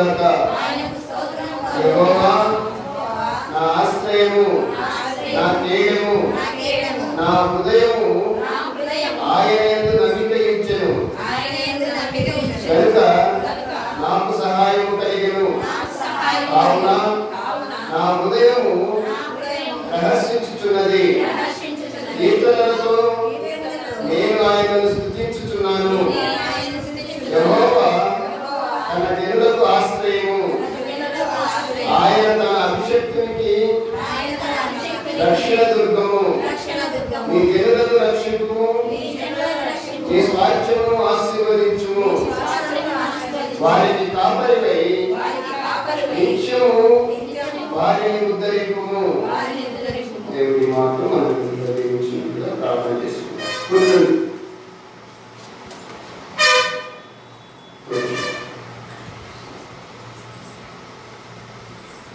గాక. యెహోవా నా ఆశ్రయము, నా కేడము, నా హృదయము ఆయన యందు నమ్మిక ఉంచెను కనుక నాకు సహాయము కలిగెను. కావున నా హృదయము రహస్యించుచున్నది, కీర్తనలతో నేను ఆయనను స్తుతించుచున్నాను. యెహోవా తన జనులకు ఆశ్రయము, ఆయన తన అభిషేకునికి రక్షణ దుర్గము. నీ జనులను రక్షించుము, నీ స్వాస్థ్యమును ఆశీర్వదించుము. వారికి కాపరివై నిత్యము వారిని ఉద్ధరింపుము. దేవుడి మాత్రం మనకు ఉద్ధరించినట్లుగా ప్రార్థన చేసుకుంటాం.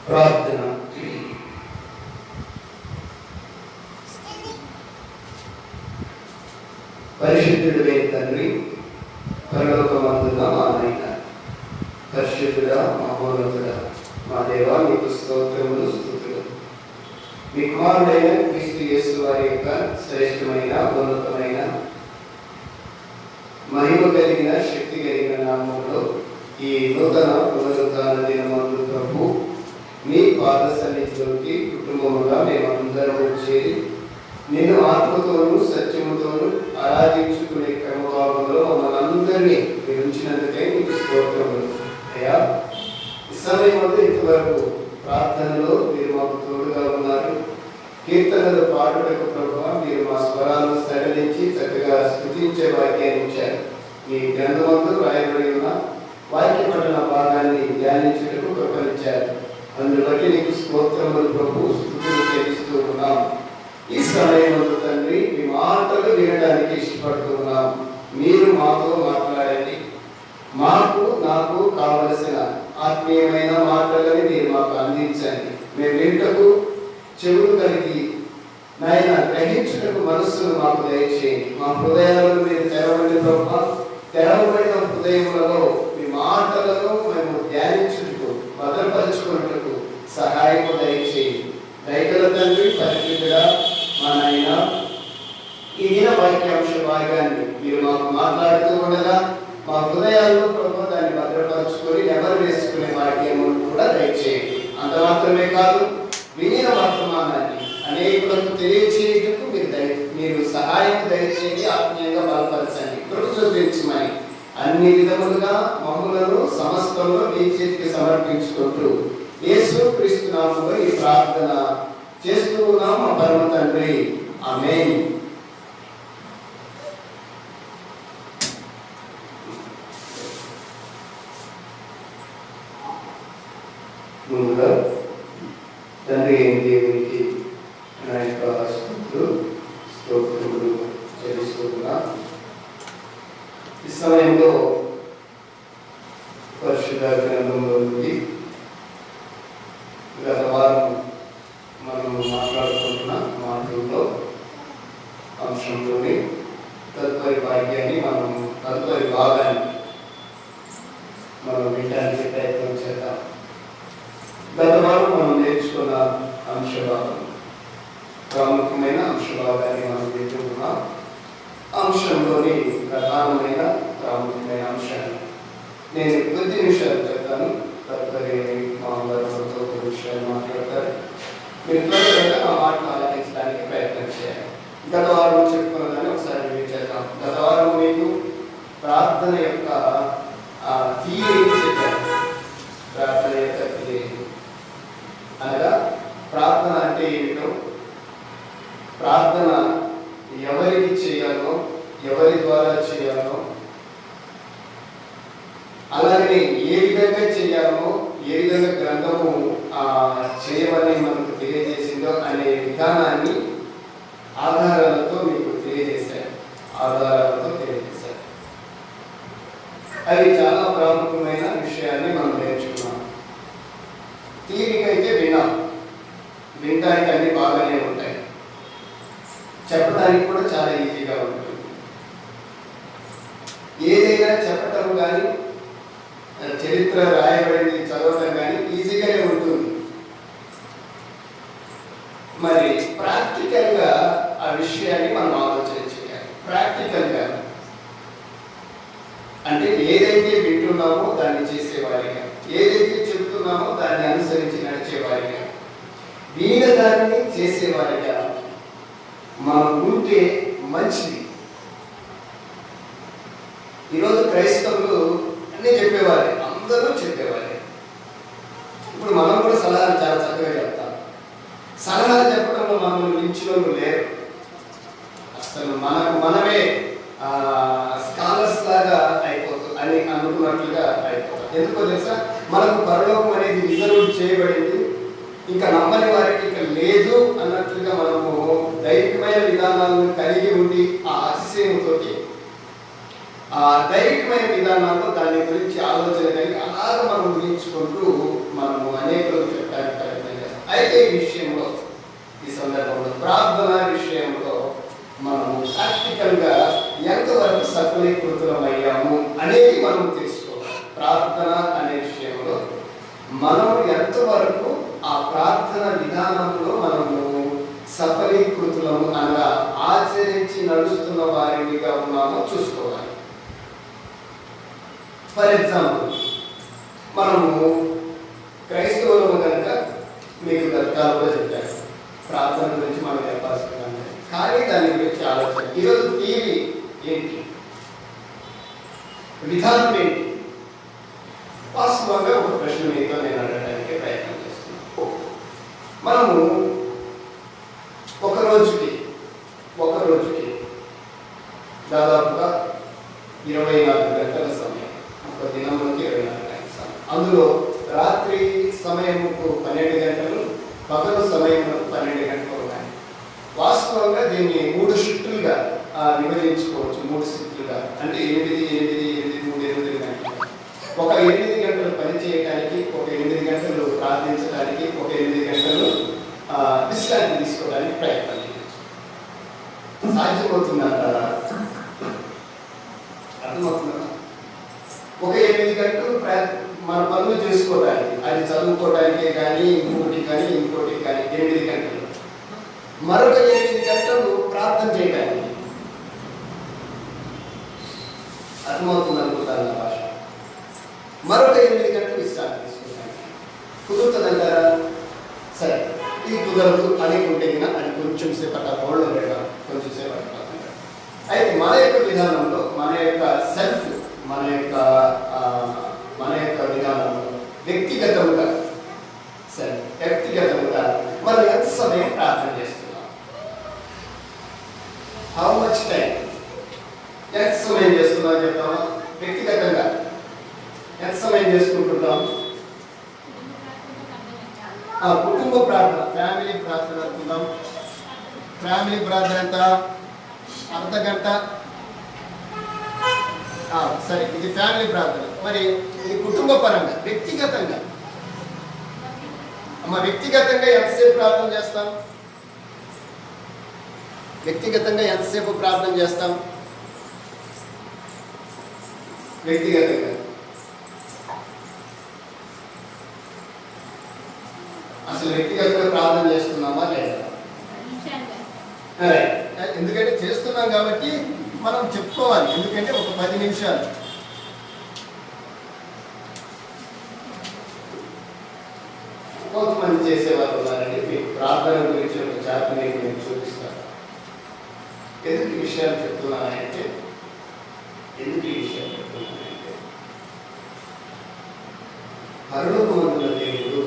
ప్రార్థన. పరిశుద్ధుడే తండ్రి, పరలోకమందున్న మా నాయన, పరిశుద్ధుడా, మహోన్నతుడా, మా దేవా, మీకు స్తోత్రములు, స్తుతులు. మీ కుమారుడైన క్రీస్తు యేసు వారి యొక్క శ్రేష్టమైన, ఉన్నతమైన, మహిమ కలిగిన, శక్తి కలిగిన నామములో ఈ నూతన పునరుద్ధాన దినమందు ప్రభు మీ పాద సన్నిధిలోకి కుటుంబముగా మేమందరూ చేరి నిన్ను ఆత్మతోనూ సత్యముతోనూ ఆరాధించుకునే క్రమభావంలో మమ్మల్ని అందరినీ మీరు ఉంచినందుకే మీకు స్తోత్రములు. అయ్యా, ఈ సమయంలో ఇంతవరకు ప్రార్థనలో మీరు మాకు తోడుగా ఉన్నారు. కీర్తనలు పాడుటకు ప్రభువా మీరు మా స్వరాలను సడలించి చక్కగా స్తుతించే వాక్యాన్ని ఇచ్చారు. ఈ గ్రంథమందు రాయబడి ఉన్న వాక్య పఠన భాగాన్ని ధ్యానించుటకు కృపనిచ్చారు. అందును బట్టి నీకు స్తోత్రములు ప్రభు, స్తుతులు చెల్లిస్తూ ఉన్నాం. ఈ సమయంలో తండ్రి మీ మాటలు వినడానికి ఇష్టపడుతూ ఉన్నాం. మీరు మాతో మాట్లాడండి. నాకు కావలసిన ఆత్మీయమైన మాటలని మీరు మాకు అందించండి. మేము వింటకు చెవులు కలిగి నాయన గ్రహించుటకు మనస్సును మాకు దయచేయండి. మా హృదయాలను మీరు తెరవండి ప్రభు. తెరవబడిన హృదయములలో మీ మాటలను మేము ధ్యానించుటకు, భద్రపరచుకున్నట్టుకు సహాయము దయచేయండి. దయగల తండ్రి, పరిశుద్ధుడా మా నాయన, ఈ దిన వాక్యాంశ భాగాన్ని మీరు మాకు మాట్లాడుతూ ఉండగా మా హృదయాల్లో ప్రభు దాన్ని భద్రపరచుకొని నెమరు వేసుకునే వాక్యము కూడా దయచేయండి. అంత మాత్రమే కాదు, వినిన వర్తమానాన్ని అనేకులకు తెలియచేయటకు మీరు సహాయం దయచేయండి. ఆత్మీయంగా బలపరచండి, కృప చూపించమని అన్ని విధములుగా మమ్ములను సమస్తంలో మీ చేతికి సమర్పించుకుంటూ యేసు క్రీస్తు నామములో ఈ ప్రార్థన చేస్తూ ఉన్నాం మా పరమ తండ్రి. ఆమేన్. ముందుగా తండ్రి అయిన దేవునికి నా యొక్క స్తోత్రములు చెల్లిస్తూ ఉన్నా. ఈ సమయంలో పరిశుద్ధ గ్రంథంలో నుండి గత వారం మనం మాట్లాడుకుంటున్న మాటల్లో అంశంలోని తదుపరి భాగ్యాన్ని తదుపరి భాగాన్ని మనం వినడానికి ప్రయత్నం చేద్దాం. గత వారం మనం నేర్చుకున్న అంశభాగం, ప్రాముఖ్యమైన అంశభాగాన్ని మనం నేర్చుకున్నాం. అంశంలోని ప్రధానమైన ప్రాముఖ్యమైన అంశాన్ని నేను కొద్ది నిమిషాలు చెప్తాను. తదుపరి మా అందరితో కొద్ది విషయాలు మాట్లాడతారు. మీరు త్వరగా ఆ మాటను ఆలోచించడానికి ప్రయత్నం చేయాలి. గత వారం చెప్పుకున్న దాన్ని ఒకసారి రివ్యూ చేద్దాం. గత వారం మీకు ప్రార్థన యొక్క థియరీ చెప్పాను. ప్రార్థన యొక్క థియరీ అనగా ప్రార్థన అంటే ఏమిటో, ప్రార్థన ఎవరికి చేయాలో, ఎవరి ద్వారా చేయాలో, అలాగే ఏ విధంగా చేయాలో, ఏ విధంగా గ్రంథము చేయమని మనకు తెలియజేసిందో అనే విధానాన్ని ఆధారాలతో మీకు తెలియజేశారు. అవి చాలా ప్రాముఖ్యమైన విషయాన్ని మనం నేర్చుకున్నాం. తీరికైతే వినడానికి అన్ని బాగానే ఉంటాయి, చెప్పడానికి కూడా చాలా ఈజీగా ఉంటుంది. ఏదైనా చెప్పటం కానీ చరిత్ర రాయబడింది చదవడం కానీ ఈజీగానే ఉంటుంది. మరి ప్రాక్టికల్గా ఆ విషయాన్ని మనం ఆలోచన చేయాలి. ప్రాక్టికల్గా అంటే ఏదైతే వింటున్నామో దాన్ని చేసేవారిగా, ఏదైతే చెప్తున్నామో దాన్ని అనుసరించి నడిచేవారిగా, వీళ్ళ దాన్ని చేసేవారిగా మనం ఉంటే మంచిది. ఈరోజు క్రైస్తవులు అన్నీ చెప్పేవారే, అందరూ చెప్పేవారే. ఇప్పుడు మనం కూడా సలహాలు చాలా చక్కగా చెప్తాం. సలహాలు చెప్పడంలో మనం మించిన లేరు. అసలు మనమే స్కాలర్స్ లాగా అయిపోతుంది అని అనుకున్నట్లుగా అయిపోతుంది. ఎందుకో తెలుసా, మనకు పరలోకం అనేది రిజర్వ్ చేయబడింది, ఇంకా నమ్మని వారికి ఇంకా లేదు అన్నట్లుగా మనము దైవికమైన విధానాలను కలిగి ఉండి ఆ అతిశయంతో ఆ దైవికమైన విధానాల్లో దాని గురించి ఆలోచన కలిగి అలాగ మనం ఊహించుకుంటూ మనము అనేకులకు చెప్పడానికి ప్రయత్నం చేస్తాం. అయితే ఈ విషయంలో, ఈ సందర్భంలో ప్రార్థన విషయంలో మనము ప్రాక్టికల్గా ఎంతవరకు సఫలీకృతమయ్యాము అనేది మనం తెలుసుకోవాలి. ప్రార్థన అనే విషయంలో మనం ఎంతవరకు ఆ ప్రార్థన విధానంలో మనము సఫలీకృతులము అనగా ఆచరించి నడుస్తున్న వారిగా ఉన్నామో చూసుకోవాలి. ఫర్ ఎగ్జాంపుల్, మనము క్రైస్తవులము కనుక మీకు గతకాలంలో చెప్పారు ప్రార్థన గురించి మనం చెప్పాల్సింది, కానీ దాని గురించి ఆలోచన. ఈరోజు టీవీ ఏంటి, విధానం ఏంటి? వాస్తవంగా ఒక ప్రశ్న మీతో నేను అడగడానికి ప్రయత్నం చేస్తున్నాను. మనము ఒక రోజుకి దాదాపుగా 24 గంటల సమయం, ఒక దినంలోకి 24 గంటల సమయం. అందులో రాత్రి సమయంకు 12 గంటలు, పగలు సమయంలో 12 గంటలు ఉన్నాయి. వాస్తవంగా దీన్ని 3 షిఫ్టులుగా విభజించుకోవచ్చు. 3 షిఫ్టులుగా అంటే 8, 8, 8, 3, 8 గంటలు. ఒక 8 గంటలు పని చేయడానికి, ఒక 8 గంటలు ప్రార్థించడానికి, ఒక 8 గంటలు విశ్రాంతి తీసుకోవడానికి ప్రయత్నం చేయవచ్చు. సాధ్యమవుతుందంటారా? అర్థమవుతుందా? ఒక 8 గంటలు మన పనులు చేసుకోవడానికి, అది చదువుకోవడానికే కానీ ఇంకోటి కానీ 8 గంటలు, మరొక 8 గంటలు ప్రార్థన చేయడానికి. అర్థమవుతుంది అనుకుంటాను నా భాష. మరొక 8 గంటలు విశ్రాంతి తీసుకోవడానికి. కుదురుతుందంటారా? సరే, ఇది కుదరదు అనుకుంటే అది కొంచెం సేపటి హోల్డ్లో పెట్టాలి, కొంచెం సేపటి. అయితే మన యొక్క విధానంలో, మన యొక్క విధానంలో వ్యక్తిగతంగా మనం ఎంత సమయం ప్రార్థన చేస్తున్నాం? How much time? ఎంత సమయం చేస్తున్నాం చెప్తామా? వ్యక్తిగతంగా ఎంత సమయం చేసుకుంటున్నాం? కుటుంబ ప్రార్థన, ఫ్యామిలీ ప్రార్థన అనుకుందాం. ఫ్యామిలీ ప్రార్థన ఎంత? అర్ధ గంట. సరే, ఇది ఫ్యామిలీ ప్రార్థన. మరి ఇది కుటుంబ పరంగా, వ్యక్తిగతంగా వ్యక్తిగతంగా ఎంతసేపు ప్రార్థన చేస్తాం? వ్యక్తిగతంగా ఎంతసేపు ప్రార్థన చేస్తాం? వ్యక్తిగతంగా అసలు వ్యక్తిగతంగా ప్రార్థన చేస్తున్నామా లేదా? ఎందుకంటే చేస్తున్నాం కాబట్టి మనం చెప్పుకోవాలి. ఎందుకంటే ఒక 10 నిమిషాలు. కొంతమంది చేసేవారు ఉన్నారండి. మీకు ప్రార్థన గురించి ఒక చార్ట్ నేను చూపిస్తాను. ఎందుకు ఈ విషయాలు చెప్తున్నానంటే పరలోకమందున దేవుడు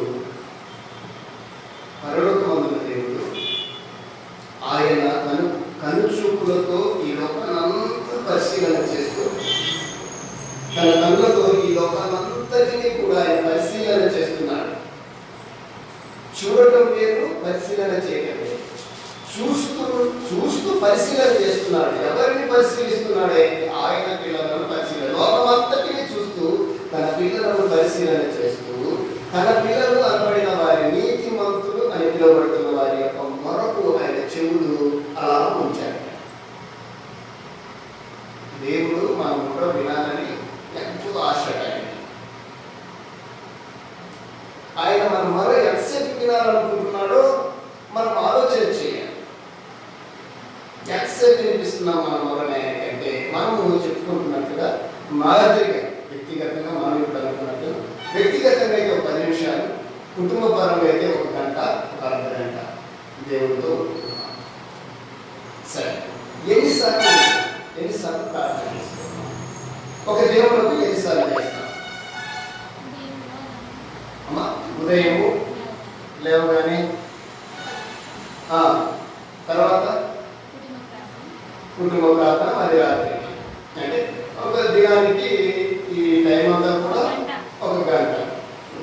ఆయన కనుచూపులతో ఈ లోకాన్నంతా పరిశీలన చేస్తూ, తన కళ్ళతో ఈ లోకాన్నంతటినీ కూడా ఆయన పరిశీలన చేస్తున్నాడు. చూడటం లేదు, పరిశీలన చేయటం లేదు. చూస్తూ పరిశీలన చేస్తున్నాడు. ఎవరిని పరిశీలిస్తున్నాడు? ఆయన పిల్లలను పరిశీలన, లోకమంతటిని చూస్తూ తన పిల్లలను పరిశీలన చేస్తూ, తన పిల్లలు అనబడిన వారి నీతిమంతులు అని పిలువబడుతున్న వారి యొక్క మొరకు ఆయన చెవులు అలా ఉంచాడు. దేవుడు మనం కూడా వినాలని ఎంతో ఆశ. వినాలనుకుంటున్నాడో మనం ఆలోచన చేయాలి. ఎంతసేపు వినిపిస్తున్నాం మన మొరనే అంటే మనము చెప్పుకుంటున్నట్టుగా మాదిరిగా వ్యక్తిగతంగా మనం ఇప్పుడు అనుకున్నట్టు వ్యక్తిగతంగా అయితే ఒక 10 నిమిషాలు, కుటుంబ పరంగా అయితే 1 గంట, ఒక అర్ధ గంట దేవుడితో ఉంటున్నాం. సరే, ఎన్నిసార్లు ప్రార్థన చేస్తున్నాం? ఒక దేవుడికి ఎన్నిసార్లు చేస్తాం? అమ్మా, ఉదయము లేవగానే, తర్వాత కుటుంబ ప్రార్థన, మరి రాత్రి. అంటే ఒక దినానికి ఈ టైం అంతా కూడా 1 గంట,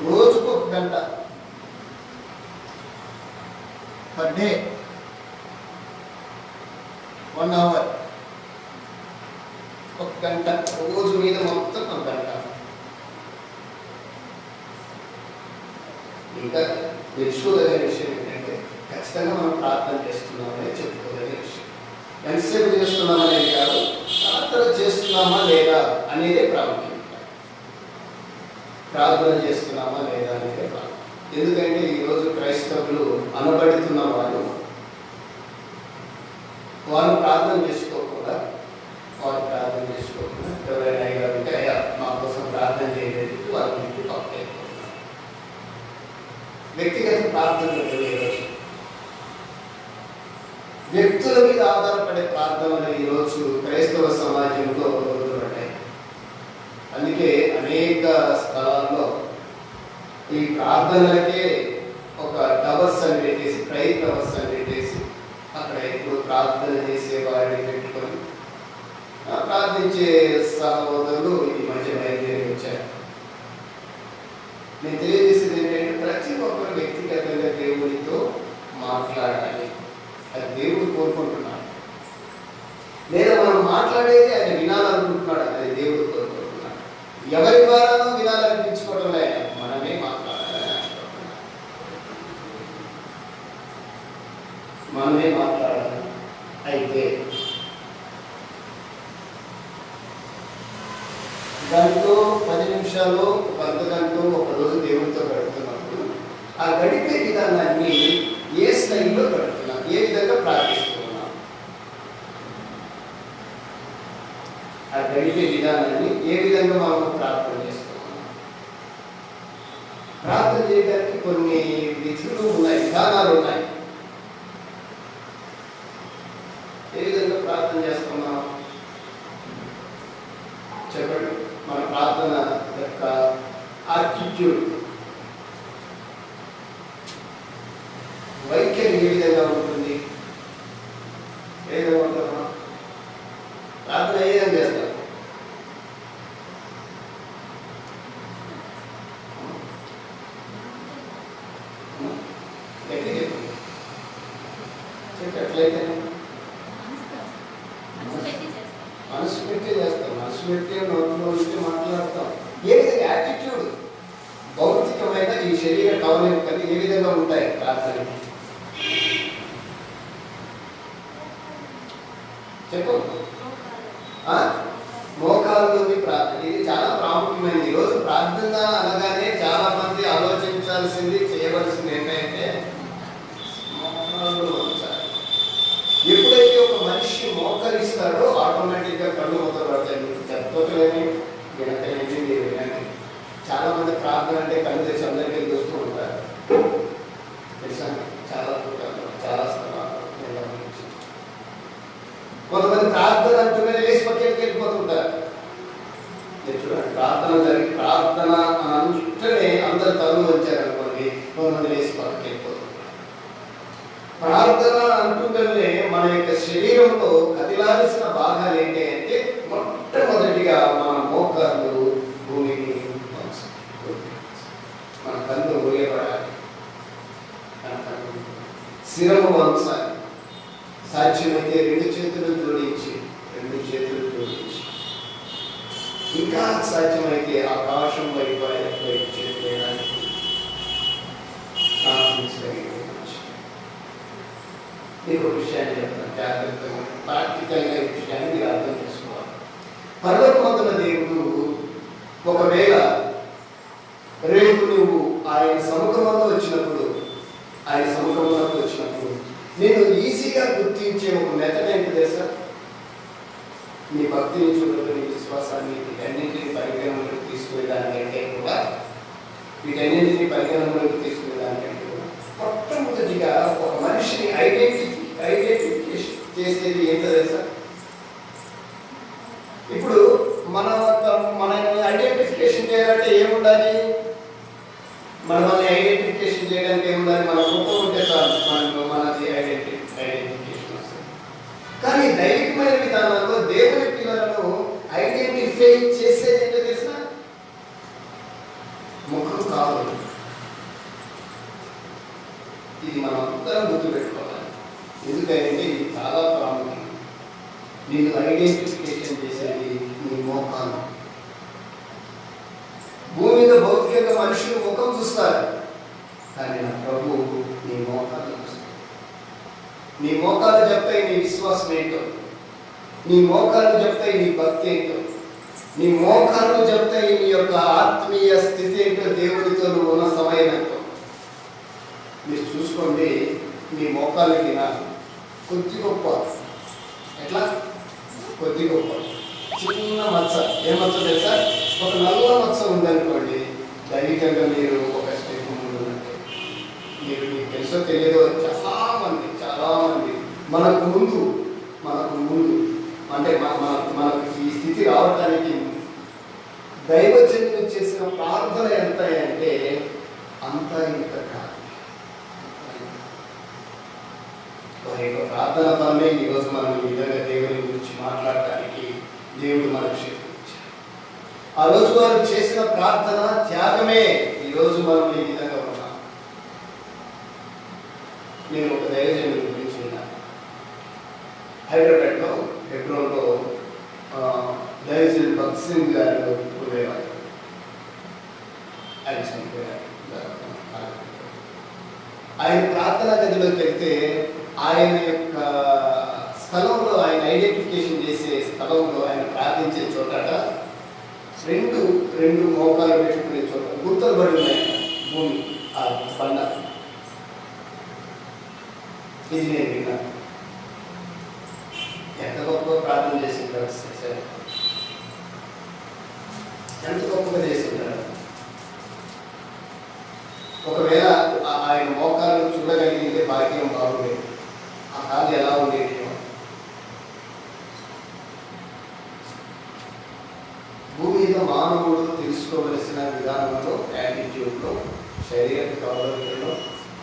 రోజుకు 1 గంట పర్ డే, 1 అవర్, 1 గంట రోజు మీద మొత్తం 1 గంట. ఇంకా తెలుసుకోదగిన విషయం ఏంటంటే ఖచ్చితంగా మనం ప్రార్థన చేస్తున్నామని చెప్పుకోదగిన విషయం. ఎంతసేపు చేస్తున్నామనేది కాదు, ప్రార్థన చేస్తున్నామా లేదా అనేదే ప్రాముఖ్యం. ప్రార్థన చేస్తున్నామా లేదా అనేదే ప్రాముఖ్యం. ఎందుకంటే ఈరోజు క్రైస్తవులు అనబడుతున్న వారు ప్రార్థన చేసుకోకుండా ఎవరైనా అయ్యారంటే అయ్యా మా కోసం ప్రార్థన చేయలేదు, వాళ్ళని ఇంటికి పంపైపోతున్నారు. వ్యక్తిగత ప్రార్థనలు ఈరోజు వ్యక్తుల మీద ఆధారపడే ప్రార్థనలు ఈరోజు క్రైస్తవ సమాజంలో మొదలుపడ్డాయి. అందుకే అనేక స్థలాల్లో ఈ ప్రార్థనలకే ఒక టవర్స్ అని పెట్టేసి, ప్రైర్ టవర్స్ అని పెట్టేసి అక్కడ ఎప్పుడు ప్రార్థన చేసే వారిని పెట్టుకొని ప్రార్థించే సహోదరులు ఈ మధ్య బయలుదేరి వచ్చారు. నేను తెలియజేసేది ఏంటంటే ప్రతి ఒక్కరు వ్యక్తిగతంగా దేవుడితో మాట్లాడాలి. అది దేవుడు కోరుకుంటున్నాడు. లేదా మనం మాట్లాడేది ఆయన వినాలనుకుంటున్నాడు, అది దేవుడు కోరుకుంటున్నాడు. ఎవరి ద్వారానో వినాలనిపించుకోవడం లేదు, మనమే మాట్లాడాలని ఆశపడుతున్నాం. మనమే మాట్లాడాలి. అయితే గంటలో 10 నిమిషాలు, 1 గంట, ఒక రోజు దేవుడితో గడుపుతున్నప్పుడు ఆ గడిపే విధానాన్ని ఏ స్థాయిలో గడుపుతున్నాం, ఏ విధంగా ప్రార్థిస్తున్నాం, ఆ గడిపే విధానాన్ని ఏ విధంగా మనం ప్రార్థన చేస్తున్నాం. ప్రార్థన చేయడానికి కొన్ని విధులు ఉన్నాయి, విధానాలు ఉన్నాయి. ఏ విధంగా ప్రార్థన చేస్తున్నాం చెప్పండి. మన ప్రార్థన యొక్క ఆటిట్యూడ్, వైఖరి ఏ విధంగా ఉంటుంది? ఏ విధంగా ఉంటామా? ప్రార్థన ఏ విధంగా చేస్తాం? ఎట్లయితే మనసు పెట్టి చేస్తాం, మనసు పెట్టి నోట్లో ఉంటే మాట్లాడతాం. ఏ విధంగా యాటిట్యూడ్, భౌతికమైన ఈ శరీర కవలికలు ఏ విధంగా ఉంటాయి ప్రార్థన? చెప్పు. మోకాళ్ళలోని ప్రార్థన, ఇది చాలా ప్రాముఖ్యమైనది. ఈరోజు ప్రార్థన అనగానే చాలా మంది ఆలోచించాల్సింది, చేయవలసింది ఏంటంటే మోకాళ్ళు వంచాలి. ఎప్పుడైతే ఒక మనిషి మోకరిస్తాడో ఆటోమేటిక్గా కళ్ళు మొదలుపడతాయి. మీకు చెత్తలేని వినకలేని మీరు వినండి. చాలా మంది ప్రార్థన అంటే కళ్ళు తెచ్చి అందరికీ చూస్తూ ఉంటారు. తెలుసా? చాలా స్థలాలు కొంతమంది ప్రార్థన అంటూనే లేచి పక్కకి వెళ్ళిపోతుంటారు. చూడండి, ప్రార్థన జరిగి ప్రార్థన అని అంటూనే అందరు తల్లు వచ్చారనుకోండి, కొంతమంది లేచి పక్కకి వెళ్ళిపోతుంటారు. ప్రార్థన అంటుంటే మన యొక్క శరీరంలో కదిలాల్సిన భాగాలు ఏంటి అంటే మొట్టమొదటిగా మన మోకాళ్ళు భూమికి, మన కళ్ళు ఊయబడాలి, శిరము వంచాలి. సాధ్యమైతే 2 చేతులు జోడించి ఇంకా సాధ్యమైతే ఆకాశం వైపు చేతులు వేయడానికి మీకు ఒక విషయాన్ని చెప్తాను, జాగ్రత్తగా ప్రాక్టికల్గా ఈ విషయాన్ని మీరు అర్థం చేసుకోవాలి. పర్వతమందున దేవుడు ఒకవేళ రేపు నువ్వు ఆయన సముఖంలో వచ్చినప్పుడు ఆయన సముఖంలోకి వచ్చినప్పుడు నేను ఈజీగా గుర్తించే ఒక మెథడ్ ఏంటి తెలుసా? నీ భక్తిని చూడదు, నీ విశ్వాసాన్ని, వీటన్నింటినీ పరిగణనలోకి తీసుకునేదానికంటే కూడా మొట్టమొదటిగా ఒక మనిషిని ఐడెంటిఫికేషన్ చేసేది ఏంటో తెలుసా? ఇప్పుడు మనల్ని ఐడెంటిఫికేషన్ చేయాలంటే ఏముండాలి? మనల్ని ఐడెంటిఫికేషన్ చేయడానికి ఏముండాలి? మన ముఖం ఉంటే చాలు, మనది ఐడెంటిఫికేషన్ వస్తుంది. కానీ దైవికమైన విధానంలో దేవుని పిల్లలను ఐడెంటిఫై చేసేది ఏంటో తెలుసా? ముఖం కాదు. ఇది మనం అందరం గుర్తుపెట్టుకోవాలి. ఎందుకంటే ఇది చాలా ప్రాముఖ్యం. నేను ఐడెంటిఫికేషన్ చేసేది నీ మోకాలు. భూమి మీద భౌతికంగా మనుషులు ముఖం చూస్తారు, కానీ నా ప్రభు నీ మోకాలు చూస్తారు. నీ మోకాలు చెప్తాయి నీ విశ్వాసం ఏంటో, నీ మోకాలు చెప్తాయి నీ భక్తి ఏంటో, నీ మోకాలు చెప్తాయి నీ యొక్క ఆత్మీయ స్థితి ఏంటో, దేవుడితో నువ్వు ఉన్న సమయం ఏంటో. మీరు చూసుకోండి, మీ మోకాలకి నా కొద్ది గొప్ప, ఎట్లా కొద్ది గొప్ప చిన్న మచ్చ, ఏ మచ్చ తెలుసా? ఒక నల్ల మచ్చ ఉందనుకోండి, దైవికంగా మీరు ఒక స్టెప్ ముందు అంటే మీకు తెలుసో తెలియదో చాలా మంది మనకు ముందు అంటే మనకు ఈ స్థితి రావడానికి దైవజనులు చేసిన ప్రార్థన ఎంత అంటే అంత ఇంత కాదు. ప్రార్థన పరమే ఈరోజు మనం ఈ విధంగా దేవుని గురించి మాట్లాడటానికి దేవుడు మనకు శక్తి ఇచ్చాడు. ఆ రోజు వారు చేసిన ప్రార్థన త్యాగమే ఈరోజు మనం ఈ విధంగా ఉన్నాం. నేను ఒక దైవజనుడి గురించి విన్నాను. హైదరాబాద్లో ఫిబ్రవరిలో దైవజనుడు భగత్ సింగ్ గారు ఉండేవారు. ఆయన చనిపోయారు. ఆయన ప్రార్థనా గదిలోకి వెళ్తే ఆయన యొక్క స్థలంలో, ఆయన ఐడెంటిఫికేషన్ చేసే స్థలంలో, ఆయన ప్రార్థించే చోట రెండు మోకాలు పెట్టుకునే చోట గుర్తులు పడి ఉన్నాయి భూమి, ఆ బండ. ఇది నేను విన్నాను. ఎంత గొప్పగా ప్రార్థన చేసింటారు, ఎంత గొప్పగా చేసింటారు. ఒకవేళ ఆయన మోకాలను చూడగలిగితే భాగ్యం బాగుండేది. ఆ కాలు ఎలా ఉండేది? భూమి మీద మానవుడు తెలుసుకోవలసిన విధానంలో, యాటిట్యూడ్లో, శరీర కవలికల్లో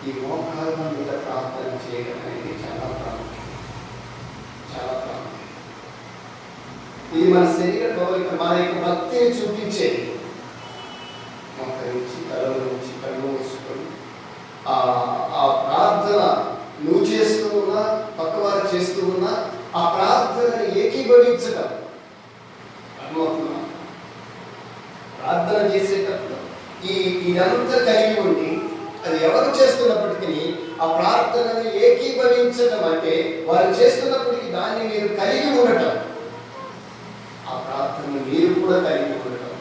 ఈ మోకాల మీద ప్రార్థన చేయడం అనేది చాలా ప్రాముఖ్యం. ఇది మన శరీర కవలిక, మన యొక్క భక్తిని చూపించేది. మోకరించి తలలో నుంచి కళ్ళు మూసుకొని ఆ ప్రార్థన నువ్వు చేస్తూ ఉన్నా, పక్కవారు చేస్తూ ఉన్నా, ఆ ప్రార్థనని ఏకీభవించడం. అర్థమవుతున్నా? ప్రార్థన చేసేటప్పుడు ఇదంతా కలిగి ఉండి అది ఎవరు చేస్తున్నప్పటికీ ఆ ప్రార్థనని ఏకీభవించడం అంటే వారు చేస్తున్నప్పటికీ దాన్ని మీరు కలిగి ఉండటం, ఆ ప్రార్థనను మీరు కూడా కలిగి ఉండటం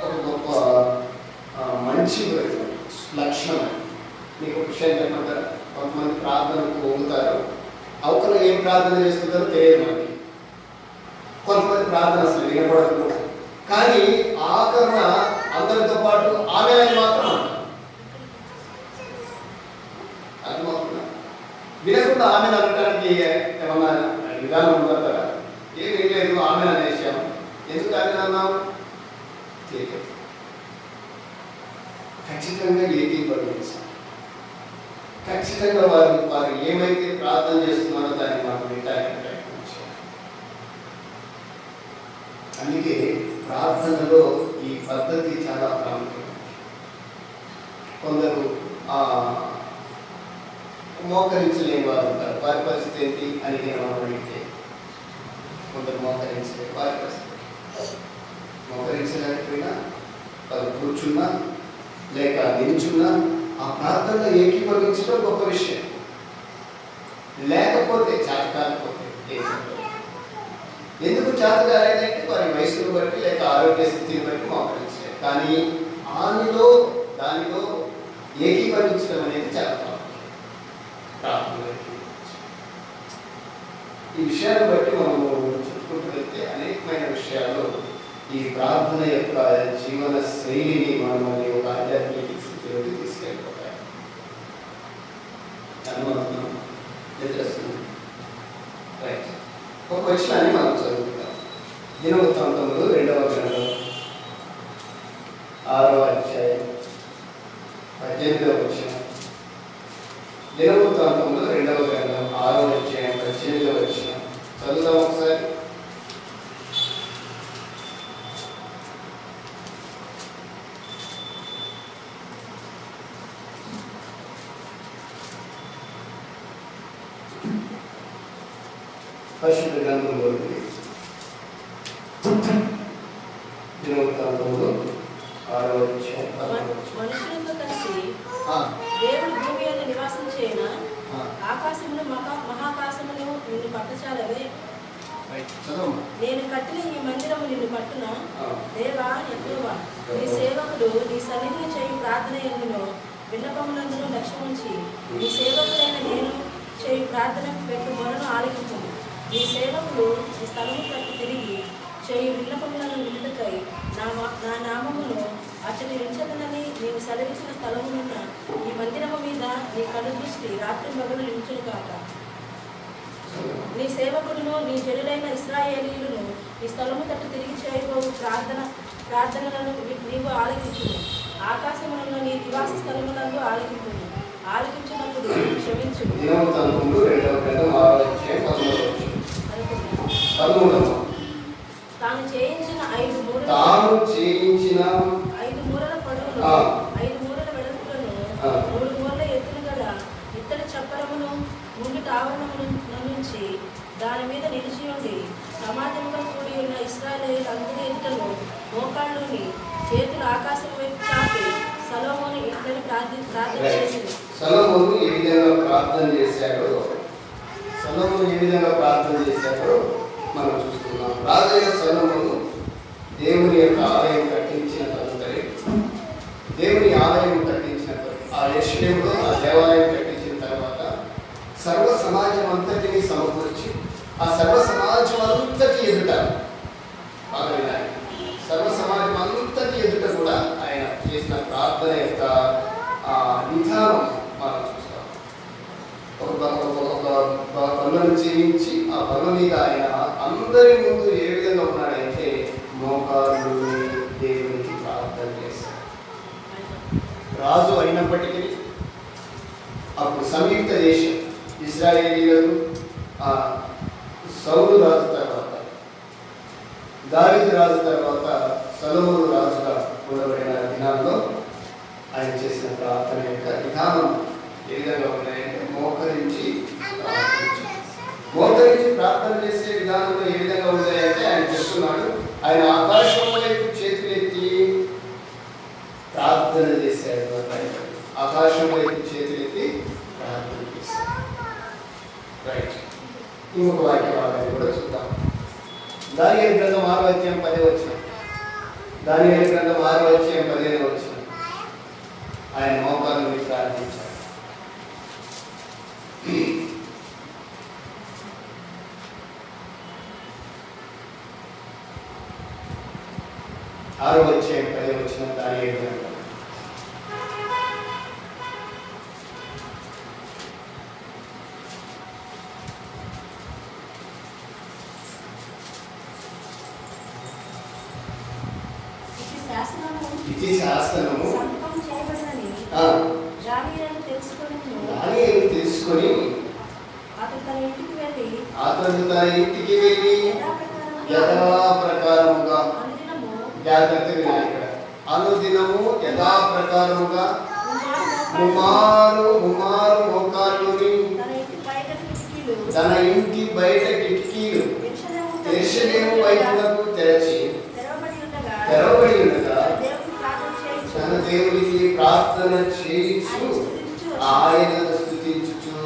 ఒక గొప్ప మంచి లక్షణం. మీకు ఒక విషయం చెప్పమంటారా? కొంతమంది ప్రార్థనకు పోగుతారు, అవతల ఏం ప్రార్థన చేస్తుంటారో తెలియదు మనకి. కొంతమంది ప్రార్థన అసలు వినపడదు కూడా, కానీ ఆకరణ అందరితో పాటు ఆమె అని మాత్రం అంటారు. అర్థమవుతుందా? వినకుండా ఆమె అనడానికి ఏమన్నా విధానం ఉందంటారా? ఏమీ లేదు, ఆమె అనేసాము. ఎందుకు ఆమె అన్నాము? తెలియదు. ఖచ్చితంగా ఏకీభవించాలి. ఖచ్చితంగా వారు ఏమైతే ప్రార్థన చేస్తున్నారో దాన్ని మాకు వినడానికి ప్రయత్నించాలి. అందుకే ప్రార్థనలో ఈ పద్ధతి చాలా ప్రాముఖ్యం. కొందరు మోకరించలేని వారు ఉంటారు. వారి పరిస్థితి ఏంటి అని మనం అడిగితే కొందరు మోకరించలేరు. వారి పరిస్థితి మోకరించలేకపోయినా వారు కూర్చున్నా లేక నిల్చున్నా ఆ ప్రార్థనలో ఏకీభవించడం గొప్ప విషయం. లేకపోతే కాకపోతే ఎందుకు చేతగాలేదంటే వారి వయసును బట్టి లేక ఆరోగ్య స్థితిని బట్టి మోకరించలేదు. కానీ దానిలో ఏకీభవించడం అనేది చాలా ప్రార్థన. ఈ విషయాన్ని బట్టి మనము చెప్పుకుంటూ వెళ్తే అనేకమైన విషయాలు ఈ ప్రార్థన యొక్క జీవన శైలిని మనం ఒక ఆధ్యాత్మిక స్థితిలోకి తీసుకెళ్ళిపోతాయి. అనుమానం నిద్రస్తుంది. రైట్, ఒక వచనాన్ని మనం చదువుతాం. దినవృత్తాంతములు 2వ గ్రంథం 6వ అధ్యాయం 18వ వచనం. దినవృత్తాంతములు 2వ గ్రంథం 6వ అధ్యాయం 18వ వచనం చదువుదాం ఒకసారి. పరిశుద్ధ గ్రంథంలో దినవృత్తాంతములు 6వ అధ్యాయం 18వ వచనం. మనుషులతో కలిసి దేవుడు భూమి మీద నివాసం చేయన ఆకాశమును మహాకాశమును నిన్ను పట్టచాలవే. నేను కట్టిన ఈ మందిరము నిన్ను పట్టున. దేవా యెహోవా, నీ సేవకుడు నీ సన్నిధిని చేయు ప్రార్థన యందును విన్నపములందును లక్ష్యముంచి నీ సేవకుడైన నేను చేయు ప్రార్థనకు పెట్టు మొరను ఆలకించుము. నీ సేవకుడు ఈ స్థలము తట్టు తిరిగి చేయు విన్నపములను వినుటకై నా నామమును అతని ఉంచదనని నీవు సెలవిచ్చిన స్థలమునున్న ఈ మందిరము మీద నీ కను దృష్టి రాత్రి మగలు నిలుచును కాక. నీ సేవకుడును నీ జనులైన ఇశ్రాయేలీయులను ఈ స్థలము తట్టు తిరిగి చేయబోవు ప్రార్థనలను నీవు ఆలకించును. ఆకాశములను నీ నివాస స్థలములందు ఆలకించును. ఆలకించినప్పుడు క్షమించు. తాను చేయించిన 5 మూరల పొడవును 5 మూరల వెడల్పులను 3 మూరల ఎత్తును గల ఇత్తడి చప్పరమును ముంగిట ఆవరణమును నుంచి దాని మీద నిలిచి ఉండి సమాజంగా కూడి ఉన్న ఇశ్రాయేలీయులందరి ఎదుటను మోకాళ్ళుని చేతులు ఆకాశం వైపు చాపి సొలొమోను ఇట్లని ప్రార్థన చేసింది. సొలొమోను ఏ విధంగా ప్రార్థన చేశాడో మనం చూస్తున్నాం. రాజైన సొలొమోను దేవుని యొక్క ఆలయం కట్టించిన తదుపరి, దేవుని ఆలయం కట్టించిన ఆ యెరూషలేములో ఆ దేవాలయం కట్టించిన తర్వాత సర్వ సమాజం అంతటిని సమకూర్చి ఆ సర్వ సమాజం అంతటి ఎదుట సర్వ సమాజం అంతటి ఎదుట కూడా ఆయన చేసిన ప్రార్థన యొక్క విధానం మనం చూస్తాం. ఒక పనులను చేయించి ఆ పనుల మీద ఆయన అందరి ముందు ఏ విధంగా ఉన్నాడంటే మోకాళ్ళు దేవునికి ప్రార్థన చేశాడు. రాజు అయినప్పటికీ అప్పుడు సంయుక్త దేశం ఇశ్రాయేలీయులకు సౌలు రాజు తర్వాత, దావీదు రాజు తర్వాత సొలొమోను రాజుగా ఉండబడిన దినాల్లో ఆయన చేసిన ప్రార్థన యొక్క విధానం ఏ విధంగా ఉన్నాయంటే మోకరించి ప్రార్థన చేసే విధానంలో ఏ విధంగా ఉన్నాయంటే ఆయన చెప్తున్నాడు. ఆయన ఆకాశం వైపు చేతులెత్తి ప్రార్థన చేశాడు. ఆకాశం వైపు చేతులెత్తి ప్రార్థన చేశాడు. రైట్, ఇంకొక వాక్య భాగాన్ని కూడా చూద్దాం. దానియేలు గ్రంథం 6వ అధ్యాయం 10వ వచనం. దానియేలు గ్రంథం 6వ అధ్యాయం 15వ వచనం. ఆయన మోకాళ్ళ మీద ప్రార్థించాడు. 6వ అధ్యాయం 10వ వచనం దానియేలు గ్రంథం. ఇది శాసనము దానియేలు తెలుసుకొని అతను తన ఇంటికి వెళ్ళి యథాప్రకారముగా జాగ్రత్తగా ఇక్కడ అనుదినము యథాప్రకారముగా ముమారు మోకాళ్ళుని తన ఇంటి బయట కిటికీలు యెరూషలేము వైపునకు తెరవబడి ఉండగా తన దేవునికి ప్రార్థన చేస్తూ ఆయనను స్తుతించుచు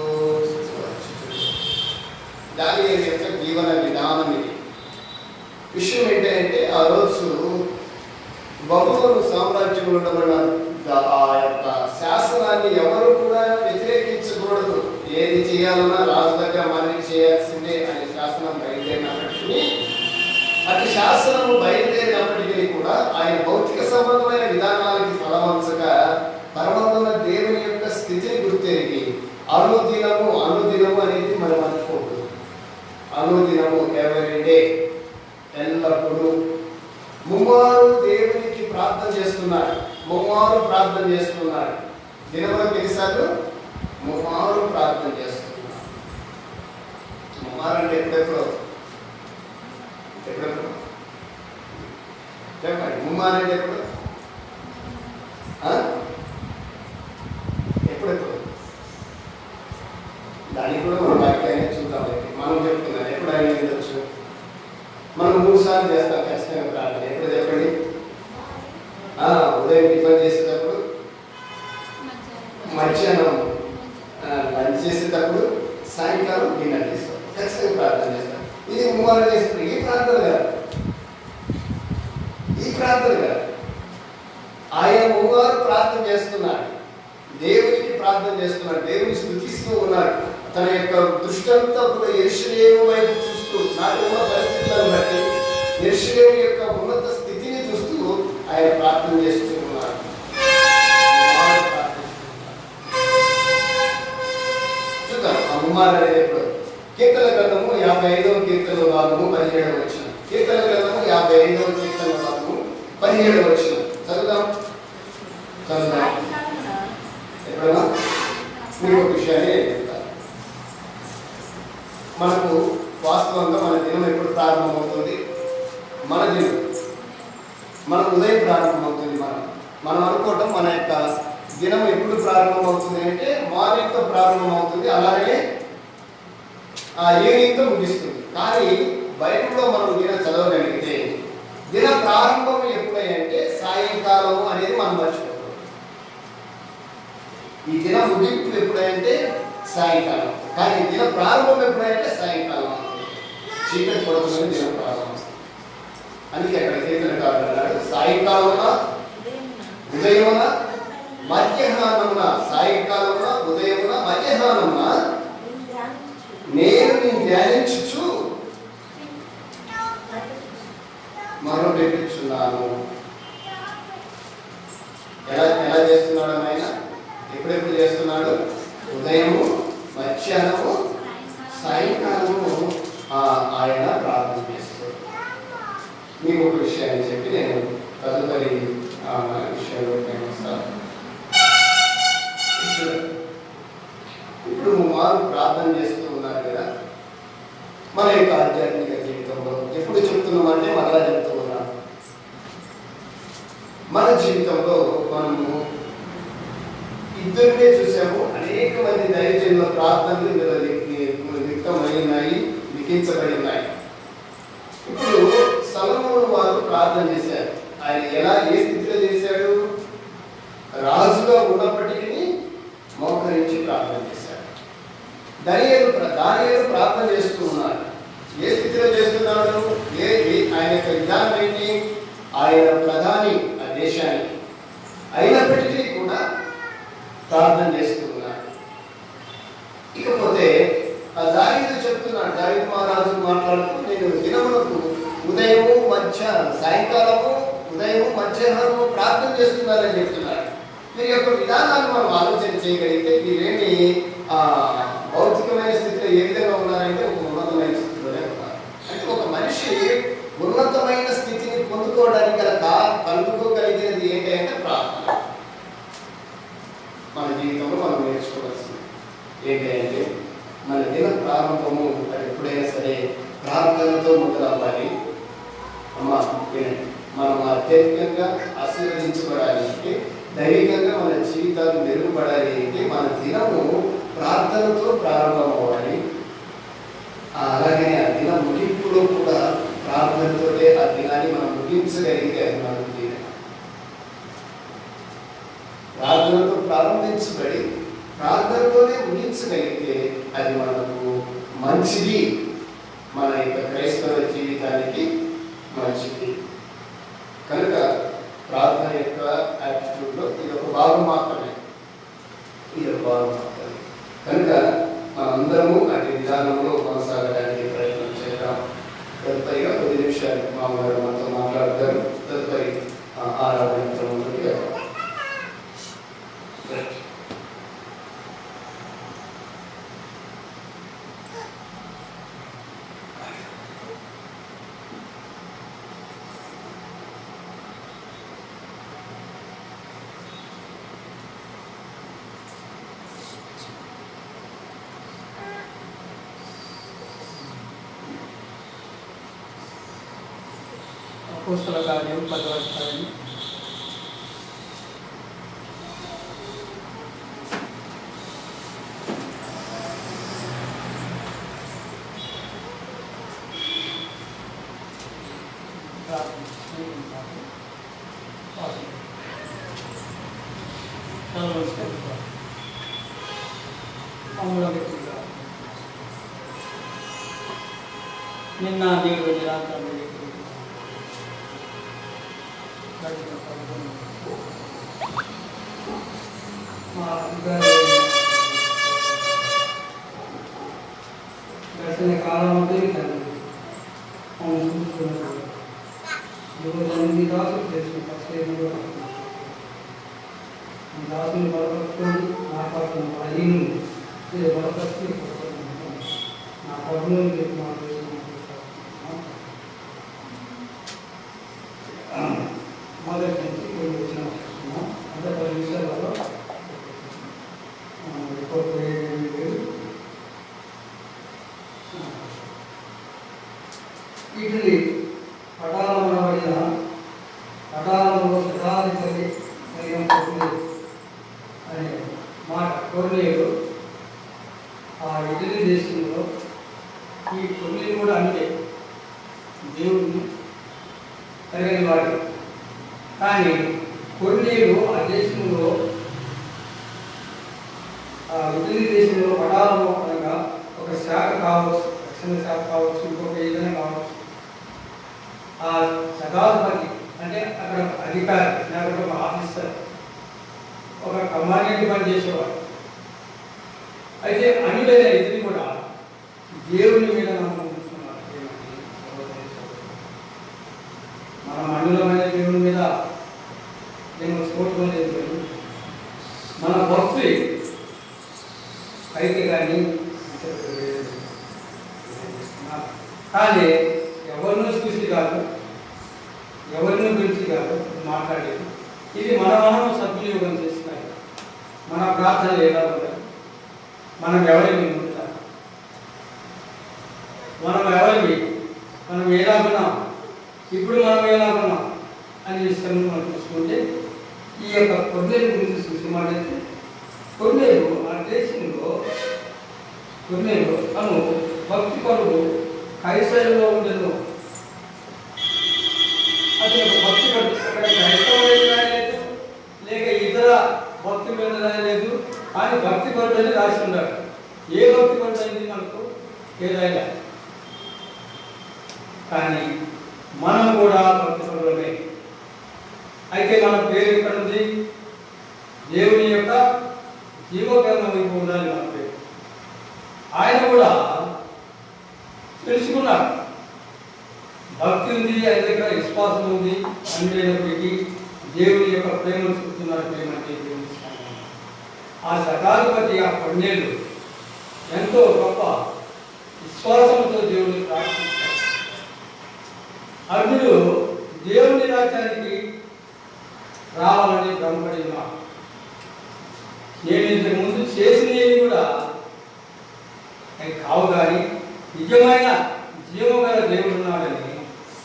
దానియేలు యొక్క జీవన విధానం ఇది. విషయం ఏంటంటే ఆ రోజు బబులోను సామ్రాజ్యంలో ఉండబడిన ఆ యొక్క శాసన సింహాసనాన్ని ఎవరు కూడా వ్యతిరేకించకూడదు. ఏది చేయాలన్నా రాజు దగ్గర మనవి చేయాల్సిందే అనే శాసనం బయలుదేరినప్పటికీ, అటు శాసనము బయలుదేరినప్పటికీ కూడా ఆయన భౌతిక సంబంధమైన విధానాలకి ఫలవంచక పరమందున్న దేవుని యొక్క స్థితిని గుర్తెరిగి అనుదినము అనేది మనం అనుకోకూడదు. అనుదినము ఎవరీడే, ఎల్లప్పుడూ ముమ్మారు దేవునికి ప్రార్థన చేస్తున్నాడు. ముమ్మారు ప్రార్థన చేస్తున్నాడు. దినములకు ఎన్నిసార్లు? ముమ్మారు ప్రార్థన చేస్తున్నాడు. ముమ్మారు అంటే ఎప్పుడెప్పుడు చెప్పండి. ముమ్మారు అంటే ఎప్పుడు? ఎప్పుడెప్పుడు? దానికి కూడా మనం వాక్యాన్ని చూద్దాం. మనం చెప్తున్నాం ఎప్పుడు ఆయన ఉండొచ్చు. మనం 3 సార్లు చేస్తాం ఖచ్చితంగా ప్రార్థన. ఎప్పుడు చెప్పండి? ఉదయం టిఫిన్ చేసేటప్పుడు, మధ్యాహ్నం లంచ్ చేసేటప్పుడు, సాయంకాలం డిన్నర్ చేస్తాం. ఖచ్చితంగా ప్రార్థన చేస్తాం. ఇది 3 సార్లు చేస్తాం. ఈ ప్రార్థన కాదు, ఈ ప్రార్థన కాదు. ఆయన 3 సార్లు ప్రార్థన చేస్తున్నాడు. దేవునికి ప్రార్థన చేస్తున్నాడు. దేవుని స్తుతిస్తూ ఉన్నాడు. తన యొక్క దృష్టంతా కూడా యెరూషలేము వైపు చూస్తూ, నాకున్న పరిస్థితులను బట్టి యెరూషలేము యొక్క ఉన్నత స్థితిని చూస్తూ ఆయన ప్రార్థన చేస్తూ ఉన్నాడు. చూద్దాం ఆ ముమ్మారు అనేది ఎప్పుడు. కీర్తన గ్రంథము 55వ కీర్తన భాగము 17వ వచనం. కీర్తన గ్రంథము 55వ కీర్తన భాగము 17వ వచనం చదువుదాం. ఎప్పుడన్నా మీకు ఒక విషయాన్ని చెప్తాను. మనకు వాస్తవంగా మన దినం ఎప్పుడు ప్రారంభమవుతుంది? మన దినం మన ఉదయం ప్రారంభమవుతుంది. మనం అనుకోవటం మన యొక్క దినం ఎప్పుడు ప్రారంభమవుతుంది అంటే మార్నింగ్తో ప్రారంభమవుతుంది, అలాగే ఈవినింగ్తో ముగిస్తుంది. కానీ బైబిల్లో మనం దినం చదవగలిగితే దిన ప్రారంభం ఎప్పుడంటే సాయంకాలం అనేది మనం మర్చిపోతాం. ఈ దిన ముగింపు ఎప్పుడంటే సాయంకాలం, కానీ దిన ప్రారంభం ఎప్పుడంటే సాయంకాలం. చీకటి పడుతుందని దిన ప్రారంభం. అందుకే అక్కడ కీర్తనకారుడు అన్నాడు, సాయంకాలమున, ఉదయమున, మధ్యాహ్నమున. సాయంకాలమున, ఉదయమున, మధ్యాహ్నమున నేను నిన్ను ధ్యానించుచు మొరపెట్టుచున్నాను. ఎలా చేస్తున్నాడు ఆయన? ఎప్పుడెప్పుడు చేస్తున్నాడు? ఉదయము, మధ్యాహ్నము, సాయంకాలము ఆయన ప్రార్థన చేస్తాడు. మీకు ఒక విషయాన్ని చెప్పి నేను తదుపరి విషయంలో వస్తాను. ఇప్పుడు వారు ప్రార్థన చేస్తూ ఉన్నారు కదా, మన యొక్క ఆధ్యాత్మిక జీవితంలో ఎప్పుడు చెప్తున్నామంటే మరలా చెప్తూ ఉన్నాం. మన జీవితంలో మనము ఇద్దరినే చూసాము. అనేక మంది దైవజనుల ప్రార్థనలు వ్యక్తమై ఉన్నాయి, లిఖించబడి ఉన్నాయి. ఇప్పుడు సొలొమోను వారు ప్రార్థన చేశారు. ఆయన ఏ స్థితిలో చేశాడు? రాజుగా ఉన్నప్పటికీ మోకరించి ప్రార్థన చేశాడు. దానియేలు ప్రార్థన చేస్తూ ఉన్నాడు. ఏ స్థితిలో చేస్తున్నాడు? ఆయన యొక్క విధానం ఏంటి? ఆయన ప్రధాని ఆ దేశానికి, అయినప్పటికీ కూడా ప్రార్థన చేస్తూ ఉన్నాడు. ఇకపోతే దావీదు చెప్తున్నాడు, దావీదు మహారాజు మాట్లాడుతూ, నేను దినములకు ఉదయము, సాయంకాలము, ఉదయము, మధ్యాహ్నము ప్రార్థన చేస్తున్నారని చెప్తున్నాడు. వీరి యొక్క విధానాన్ని మనం ఆలోచన చేయగలిగితే వీరేమి భౌతికమైన స్థితిలో ఏ విధంగా ఉన్నారంటే ఒక ఉన్నతమైన స్థితిలోనే ఉన్నారు. అంటే ఒక మనిషి ఉన్నతమైన స్థితిని పొందుకోవడానికి కలుగుకోగలిగినది ఏంటంటే ప్రార్థన. మన జీవితంలో మనం నేర్చుకోవాల్సింది ఏంటంటే మన దిన ప్రారంభము అది ఎప్పుడైనా సరే ప్రార్థనతో మొదలవ్వాలి. అమ్మా వినండి, మనం ఆధ్యాత్మికంగా ఆశీర్వదించబడాలి అంటే, దైవికంగా మన జీవితాలు మెరుగుపడాలి అంటే మన దినము ప్రార్థనతో ప్రారంభం అవ్వాలి. అలాగే ఆ దిన ముగింపులో కూడా ప్రార్థనతో ఆ దినాన్ని మనం ముగించగలిగితే అది మనకు దినం. ప్రార్థనతో ప్రారంభించబడి ప్రార్థనతోనే ముగించగలిగితే అది మనకు మంచిది, మన యొక్క క్రైస్తవ జీవితానికి మంచిది. కనుక ప్రార్థన యొక్క యాటిట్యూడ్లో ఇది ఒక భాగం మాత్రమే. అపోస్తల కార్యం 10వ అధ్యాయం నిన్న నేడు నిరంతరం గడిచిన కాలం అంటే దాసులు చేసుకుంటారు దాసుని బలపరుచుకొని నా పాటు అలీను బలపరిచి నా పరులను మొదటి నుంచి కొన్ని వచ్చిన అంటే 10 నిమిషాలలో వీటిని పటాలమనబడిన పటాలంలో శతాధిపతి అనే మాట కొర్నేలు ఆ ఇటలీ దేశంలో ఈ కొర్నేలు కూడా అంటే దేవుడిని తరగని వాడు. కానీ కొర్నేలు ఆ దేశంలో ఇటలీ దేశంలో పటాలము అనగా ఒక శాఖ కావచ్చు, రక్షణ శాఖ కావచ్చు, ఇంకొక ఏదైనా కావచ్చు. ఆ శతాధిపతి అంటే అక్కడ అధికారి లేకపోతే ఒక ఆఫీసర్, ఒక కమాండెంట్ పని చేసేవాడు. అయితే అన్యులైన ఇతని కూడా దేవుని మీద నమ్మకం ఉంచుకున్నారు. మనం అన్యులమైన దేవుని మీద నేను స్ఫోటం లేదు. మన భక్తి అయితే కానీ ఎవరినో చూసి కాదు, ఎవరినో గురించి కాదు మాట్లాడేది. ఇది మనం సద్వినియోగం చేస్తున్నాయి. మన ప్రార్థనలు ఎలా ఉంటాయి, మనం ఎవరిని ఉంటాం, మనం ఎలాగున్నాం, ఇప్పుడు మనం ఎలాగున్నాం అనే విషయం మనం చూసుకుంటే ఈ యొక్క కొర్నేలు గురించి చూసినట్లయితే కొర్నేలు ఆ దేశంలో కొర్నేలు తను భక్తి పరుడు కైసరులో ఉండేను. అది ఒక భక్తి పరుడు. అక్కడ క్రైస్తవులు రాయలేదు, లేక ఇతర భక్తి మీద రాయలేదు, కానీ భక్తి పరుడు అని రాసి ఉన్నాడు. ఏ భక్తి పరుడు అయింది మనకు ఏదైనా, కానీ మనం కూడా భక్తి పరులమే. అయితే మన పేరు ఎక్కడ ఉంది? దేవుని యొక్క జీవకరణ వైపు ఉండాలి మన పేరు. ఆయన కూడా తెలుసుకున్నాడు, భక్తి ఉంది, ఆయన దగ్గర విశ్వాసం ఉంది, అన్నిటికీ దేవుని యొక్క ప్రేమను చూస్తున్నారు. ప్రేమ అంటే దేవుని ఆ శతాధిపతి ఆ కొన్నేళ్ళు ఎంతో గొప్ప విశ్వాసంతో దేవుని ప్రార్థించారు. అర్జునుడు దేవుని రాజ్యానికి రావాలని భ్రమపడి ఉన్నాడు. నేను ఇంతకు ముందు చేసినవి కూడా కావు, కానీ నిజమైన జీవగల దేవుడు ఉన్నాడని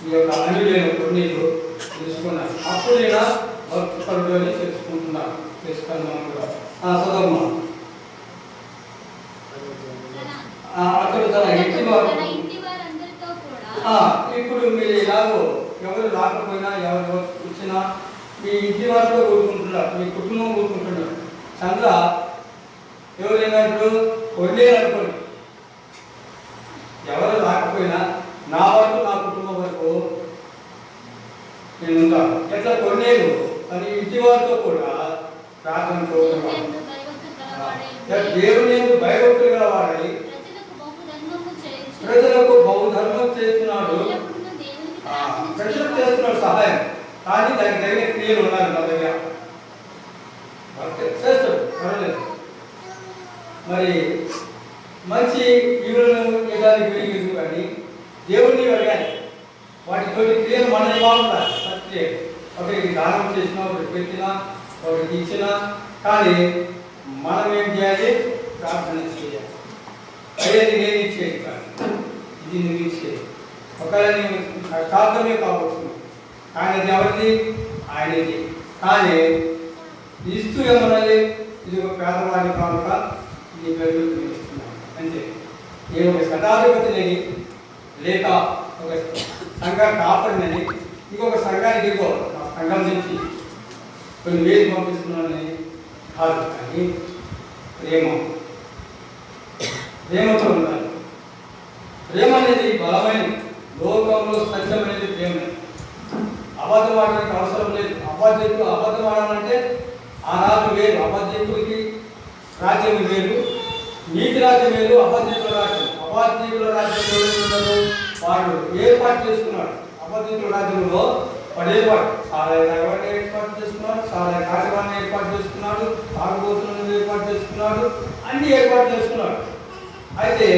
ఈ యొక్క అన్యులైన కొన్నేళ్ళు తెలుసుకున్నాను. అప్పుడు నేను భక్తుడు అని తెలుసుకున్నాను కూడా. సదమ్మ అతడు తన ఇంటి వారు ఇప్పుడు మీరు ఎలాగో ఎవరు రాకపోయినా ఎవరు వచ్చినా మీ ఇంటి వారితో కూడుకుంటున్నారు, మీ కుటుంబం కూడుకుంటున్నారు. చంద్ర ఎవరైనా ఇప్పుడు కొన్నేళ్ళు అనుకోండి, ఎవరు రాకపోయినా నా వరకు నా కుటుంబం వరకు నేను ఉంటాను. ఎట్లా కొన్నేళ్ళు అని ఇంటి వారితో కూడా ప్రార్థనతో దేవుని భయభక్తులు గల వాడై ప్రజలకు బహుధర్మం చేస్తున్నాడు. ప్రజలకు చేస్తున్నాడు సహాయం, కానీ దానికి తగిన క్రియలు ఉన్నారు నా దగ్గర. చేస్తాడు పర్వాలేదు. మరి మంచి ఈవులను ఇవ్వడానికి వీలు కానీ దేవుడిని అడగాలి. వాటితో క్రియలు మనది బాగుంటాయి. సత్య ఒకరికి దానం చేసినా, ఒకరికి పెట్టినా, ఒకరికి ఇచ్చినా, కానీ మనం ఏం చేయాలి? ప్రార్థన చేయాలి. అయ్యేది నేను ఇచ్చేది కాదు, ఇది నువ్వు ఇచ్చేది. ఒకవేళ నేను కష్టార్థమే కావచ్చు, కానీ అది ఎవరిది? ఆయనది. కానీ ఇస్తూ ఏమన్నది? ఇది ఒక పేదవాడి కానుక, నీ పేరు ఇస్తున్నాను అంతే. నేను ఒక శతాధిపతిని లేక ఒక సంఘ కాపరిని ఇంకొక సంఘానికి ఇగో ఆ సంఘం నుంచి కొన్ని వేలు పంపిస్తున్నానని కాదు. కానీ ప్రేమతో ఉండాలి. ప్రేమ అనేది బలమైన లోకంలో సత్యమైనది ప్రేమ. అబద్ధం ఆడడానికి అవసరం లేదు. అబద్ధం ఆడాలంటే ఆనాడు వేరు. అబద్ధికులకి రాజ్యం వేరు, నీతి రాజ్యం వేరు, అబద్ధికుల రాజ్యం. అబద్ధికుల రాజ్యంలో వాడు ఏర్పాటు చేసుకున్నాడు. అబద్ధికుల రాజ్యంలో వాడు సారాయి తాగవాడిని ఏర్పాటు చేసుకున్నాడు, సారాయి కాచవాడిని ఏర్పాటు చేసుకున్నాడు, తాగుబోతులను ఏర్పాటు చేసుకున్నాడు, అన్ని ఏర్పాటు చేసుకున్నాడు. అయితే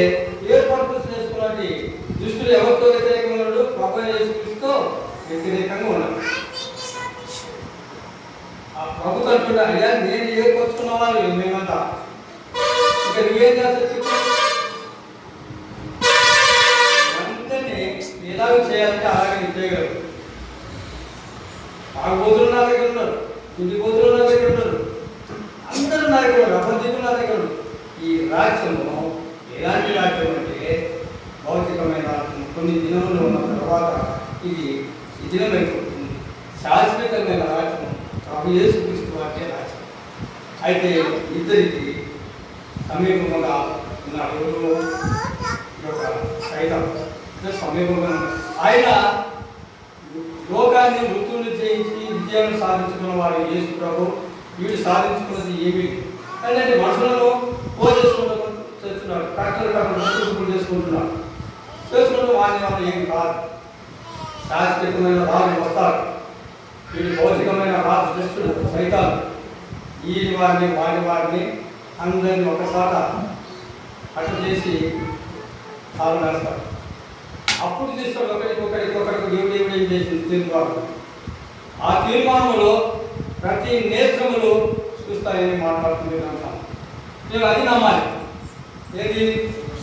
ఏర్పాటు చేసుకున్నది దుష్టులు ఎవరితో వ్యతిరేకంగా ఉన్నాడు? ప్రభువైన యేసుక్రీస్తుతో వ్యతిరేకంగా ఉన్నాడు. ఆ ప్రభుత్వం అంటున్నా, అయ్యా నేను ఏర్పరచుకున్న వాళ్ళు మేమంతా, ఇక నువ్వేం చేస్తా చెప్పు. అందరినీ ఎలాగో చేయాలంటే అలాగే చేయగలరు. తాగుబోతులు నా దగ్గర ఉన్నారు, ఇంటి బోతులు నా దగ్గర ఉన్నారు, అందరూ నా దగ్గర ఉన్నారు, అబద్ధికులు నా దగ్గర ఉన్నారు. ఈ రాజ్యము ఎలాంటి రాజ్యం అంటే భౌతికమైన రాజ్యం. కొన్ని దినములు ఉన్న తర్వాత ఇది దినమైపోతుంది. శాశ్వతమైన రాజ్యం ప్రభు యేసుక్రీస్తు వారి రాజ్యం. అయితే ఇద్దరికి సమీపంగా ఉన్నాడు. సైతం సమీపంగా ఆయన లోకాన్ని మృత్యువుని జయించి విజయాన్ని సాధించుకున్న వాడు యేసు ప్రభు. వీడు సాధించుకున్నది ఏమి అంటే మనుషులను పోషించుకుంటూ చేస్తున్నాడు. కట్టలు చేసుకుంటున్నాడు. చేసుకుంటూ వాడిని ఏమి కాదు. శాశ్వతమైన రాజు వస్తాడు. వీడి భౌతికమైన రాజు దుష్టుడు సైతాను ఈ వారిని అందరినీ ఒకసాట అట్లా చేసి కాలు వేస్తాడు. అప్పుడు తీస్తాడు ఒకరికి దేవుడు ఏం చేసింది తీర్మానం. ఆ తీర్మానంలో ప్రతి నేత్రములు చూస్తాయని మాట్లాడుతుంది అంటాం. నేను అది నమ్మాలి. ఏది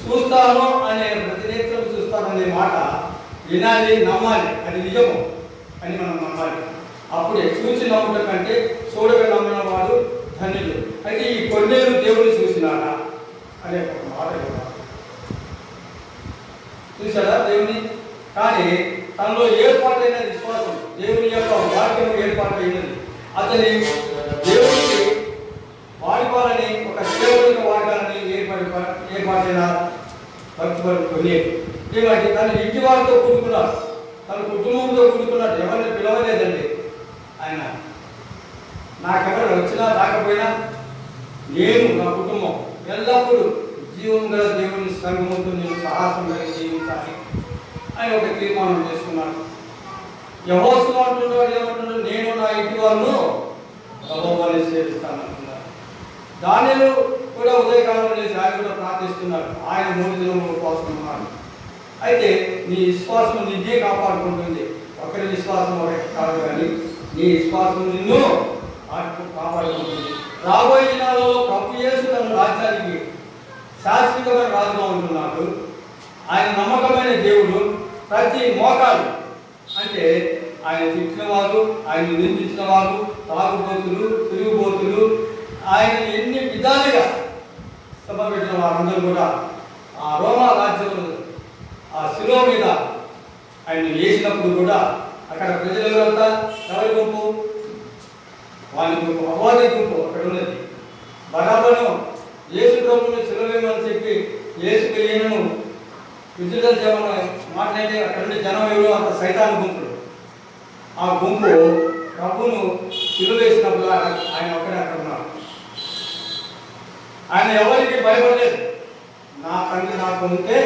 చూస్తాను అనే ప్రతి నేత్రం చూస్తాననే మాట వినాలి, నమ్మాలి. అది నిజము అని మనం నమ్మాలి. అప్పుడే చూసి నమ్ముట కంటే చూడక నమ్మిన వాడు ధన్యుడు. అయితే ఈ కొన్నేరు దేవుడిని చూసినాడా అనే ఒక మాట చూసాడా దేవుని? కానీ తనలో ఏర్పాటైన విశ్వాసం, దేవుని యొక్క వాక్యం ఏర్పాటైనది. అతని దేవుడికి వాడుకోవాలని ఒక దేవుడిక వాడాలని ఏర్పాటైన భక్తుడు కొన్నేరు. ఏమంటే తన ఇంటి వారితో కూడుకున్నాడు, తన కుటుంబంతో కూడుకున్నాడు. ఎవరిని పిలవలేదండి ఆయన. నాకెవరు వచ్చినా రాకపోయినా నేను నా కుటుంబం ఎల్లప్పుడూ జీవం గల దేవుని సంఘముతో నేను సాహసం కలిగి జీవించాలి అని ఒక తీర్మానం చేసుకున్నాడు. యెహోషువ అంటున్నాడు, ఏమంటున్నాడు? నేను నా ఇంటి వారిను యెహోవాని సేవిస్తానంటున్నాడు. దానియేలు కూడా ఉదయకాలంలో లేచి ఆయన కూడా ప్రార్థిస్తున్నాడు. ఆయన 3 దినములు ఉపవాసం ఉన్నాడు. అయితే నీ విశ్వాసం నిన్నే కాపాడుకుంటుంది. ఒకరి విశ్వాసం ఒకటి కాదు, కానీ నీ విశ్వాసం నిన్ను కాపాడుకుంటుంది. రాబోయే దినాలలో ప్రభు యేసు తన రాజ్యానికి శాశ్వతమైన రాజుగా ఉంటున్నాడు. ఆయన నమ్మకమైన దేవుడు. ప్రతి మోకాలు అంటే ఆయన తిట్టిన వారు, ఆయన నిందించిన వారు, తాగుబోతులు, తిరుగుబోతులు, ఆయన ఎన్ని విధాలుగా సభపెట్టిన వారందరూ కూడా ఆ రోమా రాజ్యంలో ఆ శిలువ మీద ఆయన వేసినప్పుడు కూడా అక్కడ ప్రజలు ఎవరంతా ఎవరి గుంపు? వాళ్ళ గుంపు, అపవాది గుంపు అక్కడ ఉన్నది. బరాబను యేసు ప్రభువుని శిలువేమని చెప్పి యేసుకు ఈయనను విడుదల చేయమని మాట్లాడితే అక్కడ నుండి జనం ఎవరు? అంత సైతాన్ గుంపులు. ఆ గుంపు ప్రభువును శిలువేసినప్పుడు ఆయన ఒక్కడే అక్కడ ఉన్నాడు. ఆయన ఎవరికి భయపడలేదు. నా తండ్రి నాకు ఉంటే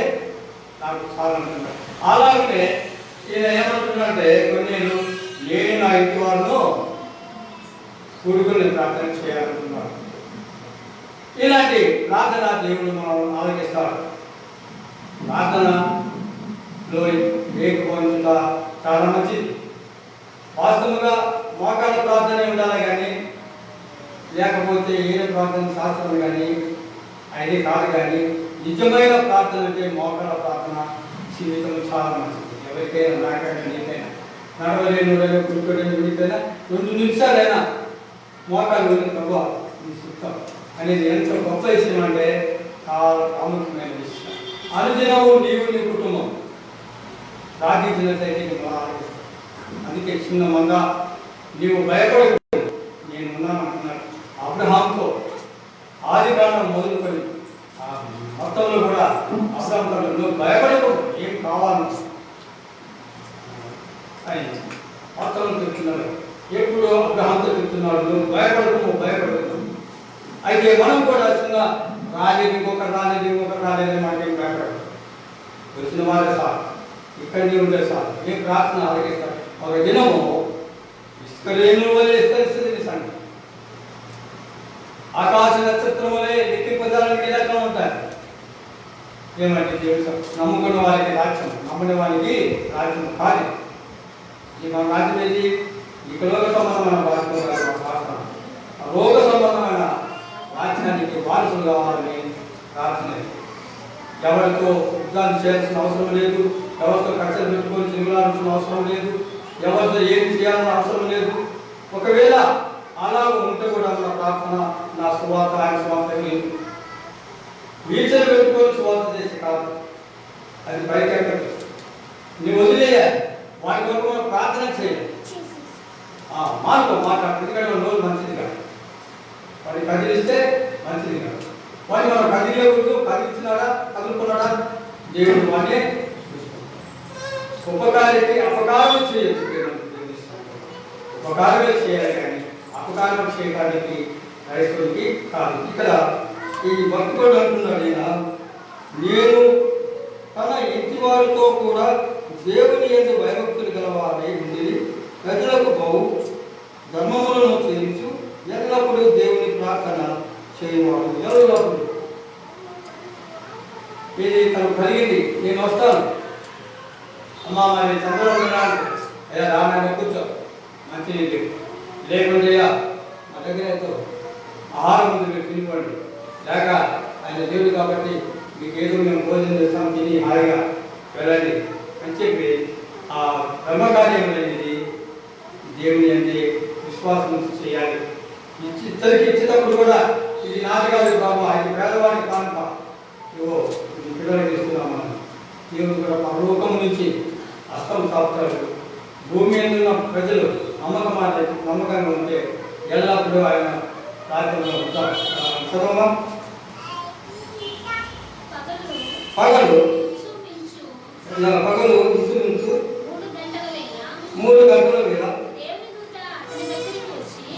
నాకు చాలంటున్నాడు. అలాగే ఈయన ఏమంటున్నాడంటే కొన్నేళ్ళు నేను నా ఇంటి వారిను కూడుకుని ప్రార్థన చేయాలనుకున్నాడు. ఇలాంటి ప్రార్థన దేవుడు మనం ఆలోచిస్తాడు. ప్రార్థనలో ఏకీభవించుట చాలా మంచిది. వాస్తవంగా మోకాళ్ళ ప్రార్థన ఉండాలి, కానీ లేకపోతే ఏ ప్రార్థన శాస్త్రం కానీ అది కాదు. కానీ నిజమైన ప్రార్థన అంటే మోకాళ్ళ ప్రార్థన జీవితం చాలా మంచిది. ఎవరికైనా నాకైనా నీకైనా నడవలేని కూర్చోలేని వీటికైనా 2 నిమిషాలైనా మోకాలు వెళ్ళి ప్రభు నీ చిత్తం అనేది ఎంత గొప్ప విషయం అంటే చాలా ప్రాముఖ్యమైన విషయం. అనుదినము నీవు నీ కుటుంబం ప్రార్థించినట్లయితే నీకు ఆలోచిస్తాను. అందుకే చిన్న మంద నీవు భయపడకూడదు, నేను ఉన్నానంటున్నాడు. అబ్రహాంతో ఆది కాలం మొదలుకొని మొత్తంలో కూడా అబ్రహాంతో నువ్వు భయపడకూడదు, ఏం కావాలి అని మొత్తంలో చెప్తున్నాడు. ఎప్పుడు అబ్రహాంతో చెప్తున్నాడు, నువ్వు భయపడకూడదు. అయితే మనం కూడా చిన్న రాలేదు ఇంకొకరు రాలేదు మాకేం భయపడదు. వచ్చిన వారే సార్ ఇక్కడే ఉంటే సార్ ఏం ప్రార్థన ఆలకిస్తారు. ఒక దినము ఇసుకరేణుల వలె విస్తరిస్తుంది సంగతి. ఆకాశ నక్షత్రం వలె లెక్కింపదానికి రకం ఉంటాయి. ఏమంటే దేవుడు నమ్ముకున్న వారికి రాజ్యం, నమ్మని వారికి రాజ్యం కాదు. ఈ మన రాజ్యం ఏది? ఈ లోక సంబంధమైన ప్రార్థన, రోగ సంబంధమైన రాజ్యానికి వారసులు కావాలని ప్రార్థన. ఎవరితో యుద్ధాలు చేయాల్సిన అవసరం లేదు, ఎవరితో కక్షలు పెట్టుకొని తిరుగులాల్సిన అవసరం లేదు, ఎవరితో ఏమి చేయాల్సిన అవసరం లేదు. ఒకవేళ అలాగ ఉంటే కూడా నా ప్రార్థన నా సువార్త ఆయన సువార్త లేదు. వీచలు పెట్టుకొని సువార్త చేసి కాదు, అది బయటెక్కదు. నువ్వు వదిలేయాలి, వాటి వరకు మనం ప్రార్థన చేయాలి. మాట్లాడు, ఎందుకంటే రోజు మంచిది కాదు. వాడిని కదిలిస్తే మంచిది కాదు. వాడిని మనం కదిలేకూడదు. కదిలిస్తున్నాడా కదులుకున్నాడా దేవుడు వాడిని ఉపకారికి అపకారం చేయొచ్చు. ఉపకారమే చేయాలి కానీ అపకారం చేయడానికి క్రైస్తవుడికి కాదు. ఇక్కడ ఈ భక్తుడు అంటున్నాడు, నేను తన ఇంటి వారితో కూడా దేవుని యందు భయభక్తులు గలవారై ఉండి ప్రజలకు బహు ధర్మములను చేయించు, ఎల్లప్పుడూ దేవుని ప్రార్థన చేయవాడు. ఎల్లప్పుడు ఇది తనకు కలిగింది. నేను వస్తాను అమ్మా, మరి చంద్రబాబు రానాయన కూర్చో, మంచి లేకుండా మా దగ్గర అయితే ఆహారం ముందు మీరు తినివ్వండి, లేక ఆయన దేవుడు కాబట్టి మీకు ఏదో మేము భోజనం చేస్తాం, తిని హాయిగా వెళ్ళండి అని చెప్పి ఆ ధర్మకార్యం అనేది దేవుని అంటే విశ్వాసం చేయాలి. ఇద్దరికి ఇచ్చేటప్పుడు కూడా ఇది నాది కాదు బాబు, ఆయన పేదవాడికి కానుక ఇవో పిల్లలకి ఇస్తున్నామని దేవుడు కూడా పరలోకం నుంచి హస్తం చాపుతాడు. భూమి మీద ఉన్న ప్రజలు నమ్మకంగా ఉంటే ఎల్లప్పుడూ ఆయన రాజ్యంలో ఉంటారు. చదవమా. పగలు ఇంచుమించు 3 గంటల వేళ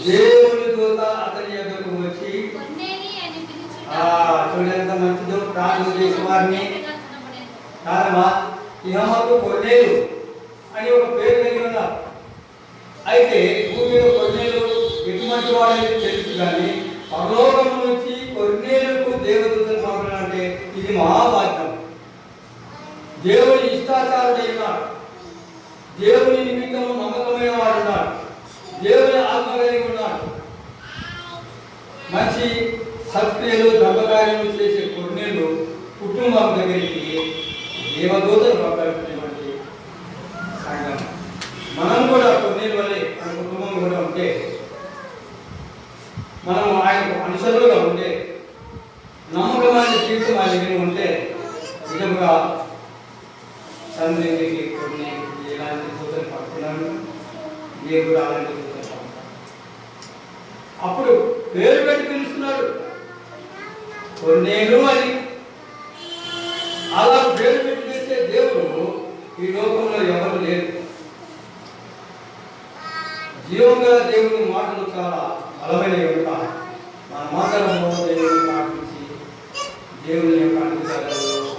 దేవుని దూత అతని ఎదురుకు వచ్చి చూడంత మంచిదో ప్రార్థన చేసే వారిని కారణమా ఇహమకు కొన్నేలు అని ఒక పేరు కలిగి ఉన్నారు. అయితే భూమిలో కొన్నేలు ఎటువంటి వాడని తెలుసు, కానీ పరలోకం నుంచి కొన్నేలకు దేవదూతలు పంపాలంటే ఇది మహాభాగ్యం. దేవుని ఇష్టాచారుడై ఉన్నాడు, దేవుని నిమిత్తము నమ్మకమైన వాడు ఉన్నాడు, దేవుని ఆత్మ కలిగి ఉన్నాడు. మంచి సత్క్రియలు ధర్మకార్యములు చేసే కొన్నేళ్ళు కుటుంబం దగ్గరికి దేవదూతలు పంపాల్సినటువంటి సంఘం. మనం కూడా కొన్నేళ్ళ వల్లే మన కుటుంబం కూడా ఉంటే, మనం ఆయనకు అనుసరులుగా ఉంటే, నమ్మకమైన జీవితం ఆయన దగ్గర ఉంటే నిజంగా తండ్రి దగ్గరికి కొన్ని ఎలాంటి దూతలు పంపుతున్నాను, దేవుడు అలాంటి దూతలు పంపుతాడు. అప్పుడు పేరు పెట్టి పిలుస్తున్నాడు కొన్నేళ్ళు అని. అలా పేరు పెట్టి పిలిచే దేవుడు ఈ లోకంలో ఎవరు లేరు. జీవం గల దేవుని మాటలు చాలా బలమైనవి కనుక మన మాటలలో దేవుని పాటించి దేవుని యొక్క అనుగ్రహాలలో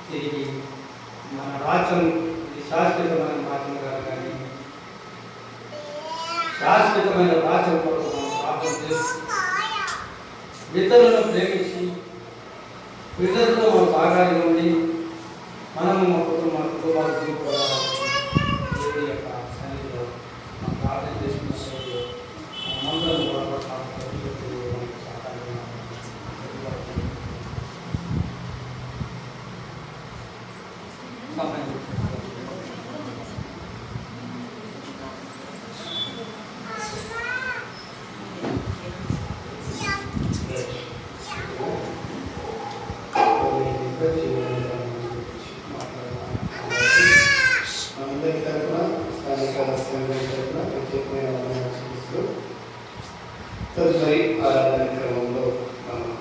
తిరిగి మన రాజ్యం శాశ్వతమైన రాజ్యం కాదు, కానీ శాశ్వతమైన రాజ్యం కొరకు మనం ప్రార్థన చేస్తూ ఇతరులను ప్రేమించి ఇతరులతో మనం సహకారంగా ఉండి మనము మా కుటుంబాలు కూడా దేవుని యొక్క సన్నిధిలో మనం ప్రార్థన చేసుకున్నప్పుడు మంత్రాలు కూడా తదుపరి ఆరాధన క్రమంలో మనం